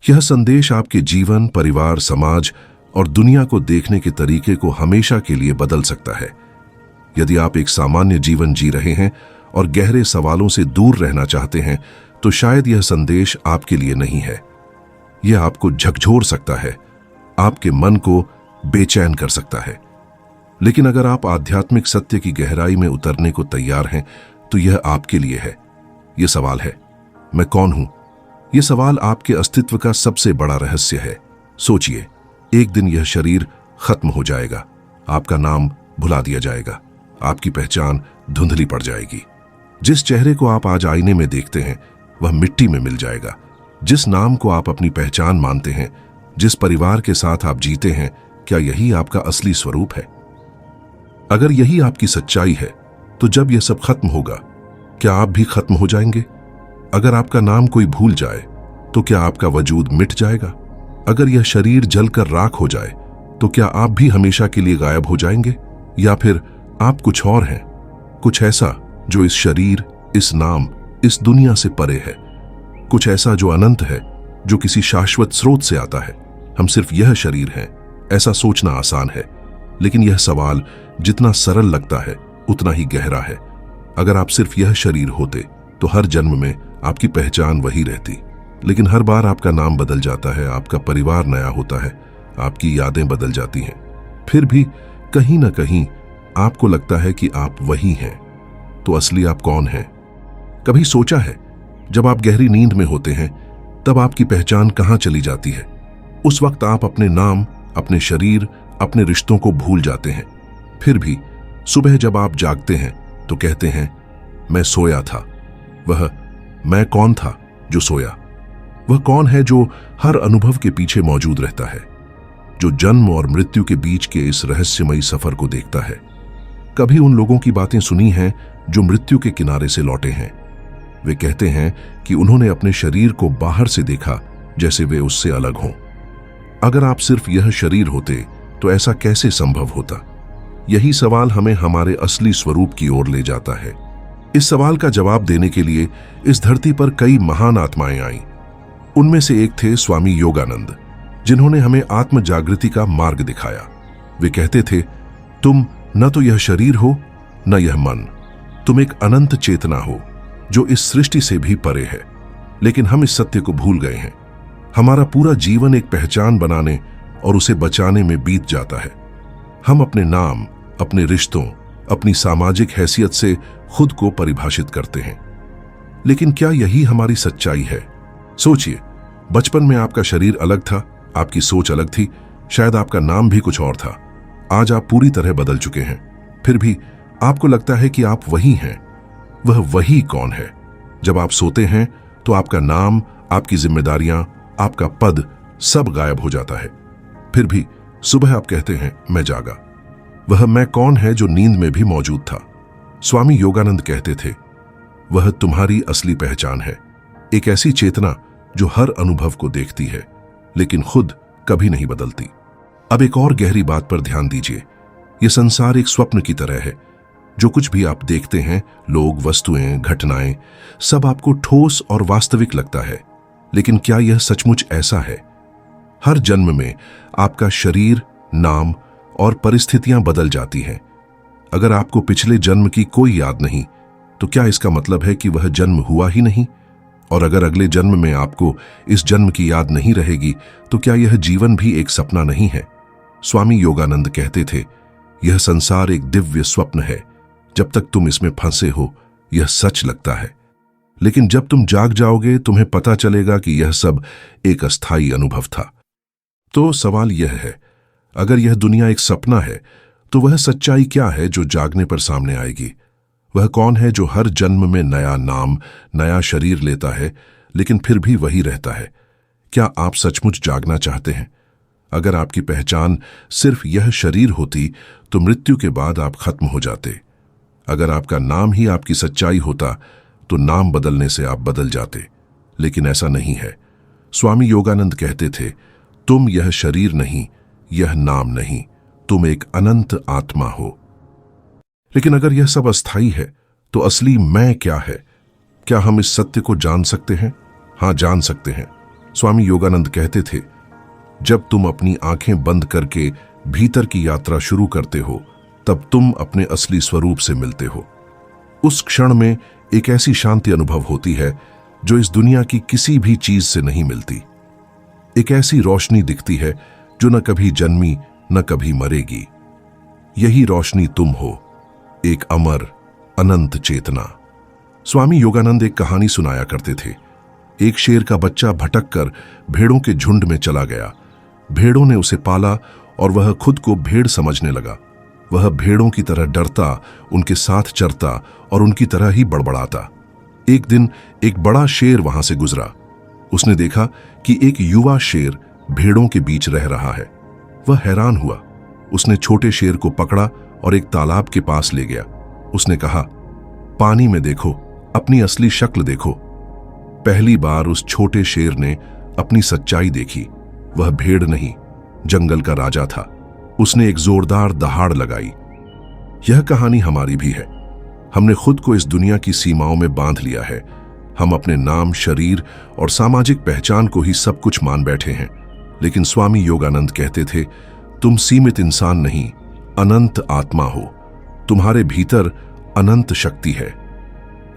यह संदेश आपके जीवन, परिवार, समाज और दुनिया को देखने के तरीके को हमेशा के लिए बदल सकता है। यदि आप एक सामान्य जीवन जी रहे हैं और गहरे सवालों से दूर रहना चाहते हैं, तो शायद यह संदेश आपके लिए नहीं है। यह आपको झकझोर सकता है, आपके मन को बेचैन कर सकता है। लेकिन अगर आप आध्यात्मिक सत्य की गहराई में उतरने को तैयार हैं, तो यह आपके लिए है। यह सवाल है, मैं कौन हूं? यह सवाल आपके अस्तित्व का सबसे बड़ा रहस्य है। सोचिए, एक दिन यह शरीर खत्म हो जाएगा, आपका नाम भुला दिया जाएगा, आपकी पहचान धुंधली पड़ जाएगी। जिस चेहरे को आप आज आईने में देखते हैं, वह मिट्टी में मिल जाएगा। जिस नाम को आप अपनी पहचान मानते हैं, जिस परिवार के साथ आप जीते हैं, क्या यही आपका असली स्वरूप है? अगर यही आपकी सच्चाई है, तो जब यह सब खत्म होगा, क्या आप भी खत्म हो जाएंगे? अगर आपका नाम कोई भूल जाए, तो क्या आपका वजूद मिट जाएगा? अगर यह शरीर जलकर राख हो जाए, तो क्या आप भी हमेशा के लिए गायब हो जाएंगे? या फिर आप कुछ और हैं, कुछ ऐसा जो इस शरीर, इस नाम, इस दुनिया से परे है, कुछ ऐसा जो अनंत है, जो किसी शाश्वत स्रोत से आता है। हम सिर्फ यह शरीर हैं, ऐसा सोचना आसान है, लेकिन यह सवाल जितना सरल लगता है, उतना ही गहरा है। अगर आप सिर्फ यह शरीर होते, तो हर जन्म में आपकी पहचान वही रहती। लेकिन हर बार आपका नाम बदल जाता है, आपका परिवार नया होता है, आपकी यादें बदल जाती हैं। फिर भी कहीं ना कहीं आपको लगता है कि आप वही हैं। तो असली आप कौन हैं? कभी सोचा है, जब आप गहरी नींद में होते हैं, तब आपकी पहचान कहां चली जाती है? उस वक्त आप अपने नाम, अपने शरीर, अपने रिश्तों को भूल जाते हैं। फिर भी सुबह जब आप जागते हैं, तो कहते हैं, मैं सोया था। वह मैं कौन था जो सोया? वह कौन है जो हर अनुभव के पीछे मौजूद रहता है, जो जन्म और मृत्यु के बीच के इस रहस्यमयी सफर को देखता है? कभी उन लोगों की बातें सुनी हैं जो मृत्यु के किनारे से लौटे हैं। वे कहते हैं कि उन्होंने अपने शरीर को बाहर से देखा, जैसे वे उससे अलग हों। अगर आप सिर्फ यह शरीर होते, तो ऐसा कैसे संभव होता? यही सवाल हमें हमारे असली स्वरूप की ओर ले जाता है। इस सवाल का जवाब देने के लिए इस धरती पर कई महान आत्माएं आईं। उनमें से एक थे स्वामी योगानंद, जिन्होंने हमें आत्म जागृति का मार्ग दिखाया। वे कहते थे, तुम न तो यह शरीर हो, न यह मन। तुम एक अनंत चेतना हो, जो इस सृष्टि से भी परे है। लेकिन हम इस सत्य को भूल गए हैं। हमारा पूरा जीवन एक पहचान बनाने और उसे बचाने में बीत जाता है। हम अपने नाम, अपने रिश्तों, अपनी सामाजिक हैसियत से खुद को परिभाषित करते हैं। लेकिन क्या यही हमारी सच्चाई है? सोचिए, बचपन में आपका शरीर अलग था, आपकी सोच अलग थी, शायद आपका नाम भी कुछ और था। आज आप पूरी तरह बदल चुके हैं। फिर भी आपको लगता है कि आप वही हैं। वह वही कौन है? जब आप सोते हैं, तो आपका नाम, आपकी जिम्मेदारियां, आपका पद सब गायब हो जाता है। फिर भी सुबह आप कहते हैं, मैं जागा। वह मैं कौन है जो नींद में भी मौजूद था? स्वामी योगानंद कहते थे, वह तुम्हारी असली पहचान है। एक ऐसी चेतना जो हर अनुभव को देखती है, लेकिन खुद कभी नहीं बदलती। अब एक और गहरी बात पर ध्यान दीजिए। यह संसार एक स्वप्न की तरह है। जो कुछ भी आप देखते हैं, लोग, वस्तुएं, घटनाएं, सब आपको ठोस और वास्तविक लगता है। लेकिन क्या यह सचमुच ऐसा है? हर जन्म में आपका शरीर, नाम और परिस्थितियां बदल जाती हैं। अगर आपको पिछले जन्म की कोई याद नहीं, तो क्या इसका मतलब है कि वह जन्म हुआ ही नहीं? और अगर अगले जन्म में आपको इस जन्म की याद नहीं रहेगी, तो क्या यह जीवन भी एक सपना नहीं है? स्वामी योगानंद कहते थे, यह संसार एक दिव्य स्वप्न है। जब तक तुम इसमें फंसे हो, यह सच लगता है। लेकिन जब तुम जाग जाओगे, तुम्हें पता चलेगा कि यह सब एक अस्थायी अनुभव था। तो सवाल यह है, अगर यह दुनिया एक सपना है, तो वह सच्चाई क्या है जो जागने पर सामने आएगी? वह कौन है जो हर जन्म में नया नाम, नया शरीर लेता है, लेकिन फिर भी वही रहता है? क्या आप सचमुच जागना चाहते हैं? अगर आपकी पहचान सिर्फ यह शरीर होती, तो मृत्यु के बाद आप खत्म हो जाते। अगर आपका नाम ही आपकी सच्चाई होता, तो नाम बदलने से आप बदल जाते। लेकिन ऐसा नहीं है। स्वामी योगानंद कहते थे, तुम यह शरीर नहीं, यह नाम नहीं, तुम एक अनंत आत्मा हो। लेकिन अगर यह सब अस्थायी है, तो असली मैं क्या है? क्या हम इस सत्य को जान सकते हैं? हाँ, जान सकते हैं। स्वामी योगानंद कहते थे, जब तुम अपनी आंखें बंद करके भीतर की यात्रा शुरू करते हो, तब तुम अपने असली स्वरूप से मिलते हो। उस क्षण में एक ऐसी शांति अनुभव होती है जो इस दुनिया की किसी भी चीज से नहीं मिलती। एक ऐसी रोशनी दिखती है जो न कभी जन्मी न कभी मरेगी। यही रोशनी तुम हो, एक अमर अनंत चेतना। स्वामी योगानंद एक कहानी सुनाया करते थे। एक शेर का बच्चा भटक कर भेड़ों के झुंड में चला गया। भेड़ों ने उसे पाला और वह खुद को भेड़ समझने लगा। वह भेड़ों की तरह डरता, उनके साथ चरता और उनकी तरह ही बड़बड़ाता। एक दिन एक बड़ा शेर वहां से गुजरा। उसने देखा कि एक युवा शेर भेड़ों के बीच रह रहा है। वह हैरान हुआ। उसने छोटे शेर को पकड़ा और एक तालाब के पास ले गया। उसने कहा, पानी में देखो, अपनी असली शक्ल देखो। पहली बार उस छोटे शेर ने अपनी सच्चाई देखी। वह भेड़ नहीं, जंगल का राजा था। उसने एक जोरदार दहाड़ लगाई। यह कहानी हमारी भी है। हमने खुद को इस दुनिया की सीमाओं में बांध लिया है। हम अपने नाम, शरीर और सामाजिक पहचान को ही सब कुछ मान बैठे हैं। लेकिन स्वामी योगानंद कहते थे, तुम सीमित इंसान नहीं, अनंत आत्मा हो। तुम्हारे भीतर अनंत शक्ति है।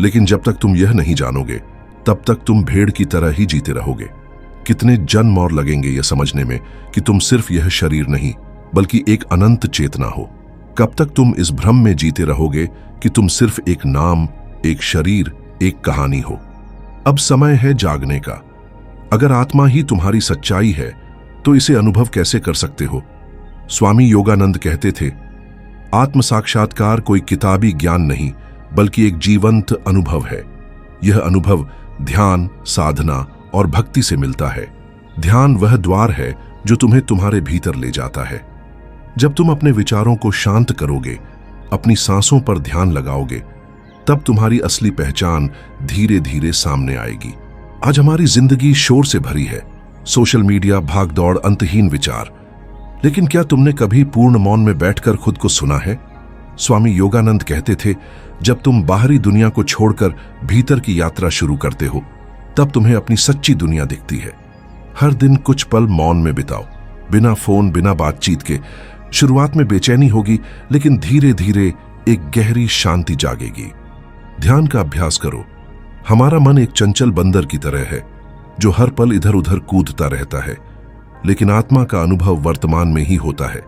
लेकिन जब तक तुम यह नहीं जानोगे, तब तक तुम भेड़ की तरह ही जीते रहोगे। कितने जन्म और लगेंगे यह समझने में कि तुम सिर्फ यह शरीर नहीं, बल्कि एक अनंत चेतना हो। कब तक तुम इस भ्रम में जीते रहोगे कि तुम सिर्फ एक नाम, एक शरीर, एक कहानी हो। अब समय है जागने का। अगर आत्मा ही तुम्हारी सच्चाई है, तो इसे अनुभव कैसे कर सकते हो? स्वामी योगानंद कहते थे, आत्म साक्षात्कार कोई किताबी ज्ञान नहीं, बल्कि एक जीवंत अनुभव है। यह अनुभव ध्यान, साधना और भक्ति से मिलता है। ध्यान वह द्वार है जो तुम्हें तुम्हारे भीतर ले जाता है। जब तुम अपने विचारों को शांत करोगे, अपनी सांसों पर ध्यान लगाओगे, तब तुम्हारी असली पहचान धीरे धीरे सामने आएगी। आज हमारी जिंदगी शोर से भरी है, सोशल मीडिया, भागदौड़, अंतहीन विचार। लेकिन क्या तुमने कभी पूर्ण मौन में बैठकर खुद को सुना है? स्वामी योगानंद कहते थे, जब तुम बाहरी दुनिया को छोड़कर भीतर की यात्रा शुरू करते हो, तब तुम्हें अपनी सच्ची दुनिया दिखती है। हर दिन कुछ पल मौन में बिताओ, बिना फोन, बिना बातचीत के। शुरुआत में बेचैनी होगी, लेकिन धीरे धीरे एक गहरी शांति जागेगी। ध्यान का अभ्यास करो। हमारा मन एक चंचल बंदर की तरह है, जो हर पल इधर उधर कूदता रहता है। लेकिन आत्मा का अनुभव वर्तमान में ही होता है।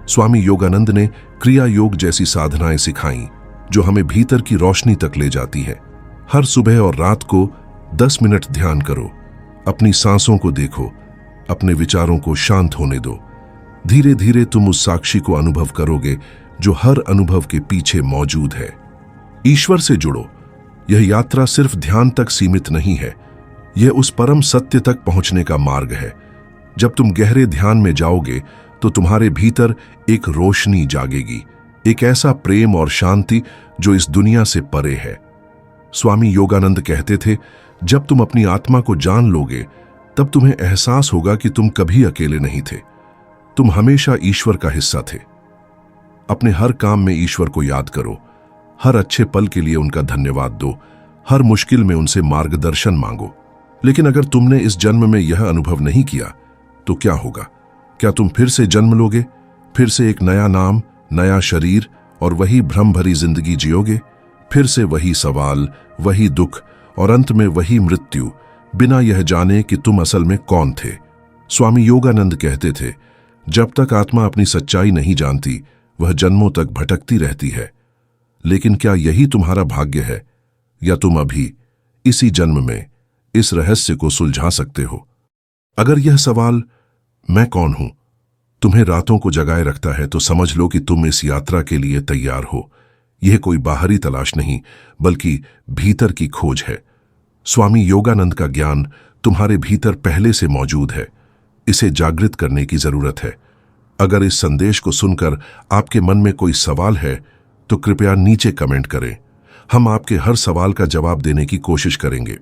स्वामी योगानंद ने क्रिया योग जैसी साधनाएं सिखाई, जो हमें भीतर की रोशनी तक ले जाती है। हर सुबह और रात को 10 मिनट ध्यान करो। अपनी सांसों को देखो, अपने विचारों को शांत होने दो। धीरे धीरे तुम उस साक्षी को अनुभव करोगे जो हर अनुभव के पीछे मौजूद है। ईश्वर से जुड़ो। यह यात्रा सिर्फ ध्यान तक सीमित नहीं है, यह उस परम सत्य तक पहुंचने का मार्ग है। जब तुम गहरे ध्यान में जाओगे, तो तुम्हारे भीतर एक रोशनी जागेगी, एक ऐसा प्रेम और शांति जो इस दुनिया से परे है। स्वामी योगानंद कहते थे, जब तुम अपनी आत्मा को जान लोगे, तब तुम्हें एहसास होगा कि तुम कभी अकेले नहीं थे। तुम हमेशा ईश्वर का हिस्सा थे। अपने हर काम में ईश्वर को याद करो। हर अच्छे पल के लिए उनका धन्यवाद दो। हर मुश्किल में उनसे मार्गदर्शन मांगो। लेकिन अगर तुमने इस जन्म में यह अनुभव नहीं किया, तो क्या होगा? क्या तुम फिर से जन्म लोगे? फिर से एक नया नाम, नया शरीर और वही भ्रम भरी जिंदगी जियोगे? फिर से वही सवाल, वही दुख और अंत में वही मृत्यु, बिना यह जाने कि तुम असल में कौन थे। स्वामी योगानंद कहते थे, जब तक आत्मा अपनी सच्चाई नहीं जानती, वह जन्मों तक भटकती रहती है। लेकिन क्या यही तुम्हारा भाग्य है, या तुम अभी इसी जन्म में इस रहस्य को सुलझा सकते हो? अगर यह सवाल, मैं कौन हूं, तुम्हें रातों को जगाए रखता है, तो समझ लो कि तुम इस यात्रा के लिए तैयार हो। यह कोई बाहरी तलाश नहीं, बल्कि भीतर की खोज है। स्वामी योगानंद का ज्ञान तुम्हारे भीतर पहले से मौजूद है। इसे जागृत करने की जरूरत है। अगर इस संदेश को सुनकर आपके मन में कोई सवाल है, तो कृपया नीचे कमेंट करें। हम आपके हर सवाल का जवाब देने की कोशिश करेंगे।